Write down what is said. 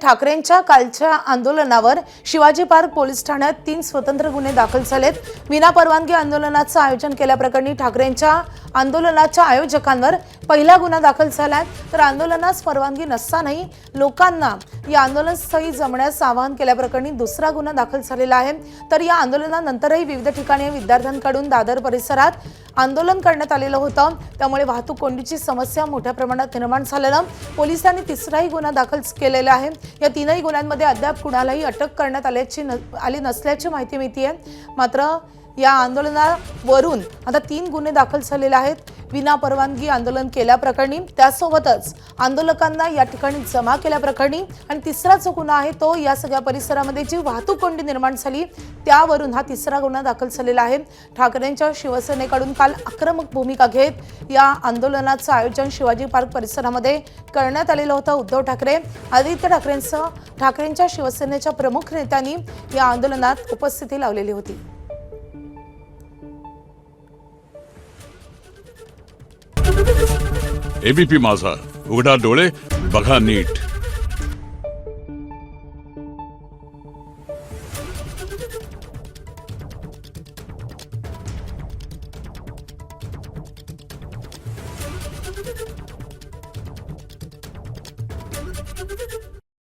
ठाकरेंच्या कालच्या आंदोलनावर शिवाजी पार्क पोलीस ठाण्यात 3 स्वतंत्र गुन्हे दाखल झालेत। विनापरवानगी आंदोलनाचं आयोजन केल्याप्रकरणी ठाकरेंच्या आंदोलनाच्या आयोजकांवर पहिला गुन्हा दाखल झालाय, तर आंदोलनास परवानगी नसतानाही लोकांना या आंदोलनस्थळी जमण्यास आवाहन केल्याप्रकरणी दुसरा गुन्हा दाखल झालेला आहे। तर या आंदोलनानंतरही विविध ठिकाणी विद्यार्थ्यांकडून दादर परिसरात आंदोलन करण्यात आलेलं होतं, त्यामुळे वाहतूक कोंडीची समस्या मोठ्या प्रमाणात निर्माण झाल्यानं पोलिसांनी तिसराही गुन्हा दाखल केलेला आहे। या तीनही गुन्ह्यांमध्ये अद्याप कुणालाही अटक करण्यात आली नसल्याची माहिती मिळते। मात्र या आंदोलनावरून आता 3 गुन्हे दाखल झालेले आहेत। विनापरवानगी आंदोलन केल्याप्रकरणी, त्यासोबतच आंदोलकांना या ठिकाणी जमा केल्याप्रकरणी आणि तिसरा जो गुन्हा आहे तो या सगळ्या परिसरामध्ये जी वाहतूक कोंडी निर्माण झाली त्यावरून हा तिसरा गुन्हा दाखल झालेला आहे। ठाकरेंच्या शिवसेनेकडून काल आक्रमक भूमिका घेत या आंदोलनाचं आयोजन शिवाजी पार्क परिसरामध्ये करण्यात आलेलं होतं। उद्धव ठाकरे, आदित्य ठाकरेंसह ठाकरेंच्या शिवसेनेच्या प्रमुख नेत्यांनी या आंदोलनात उपस्थिती लावलेली होती। एबीपी माझा, उघडा डोळे बघा नीट।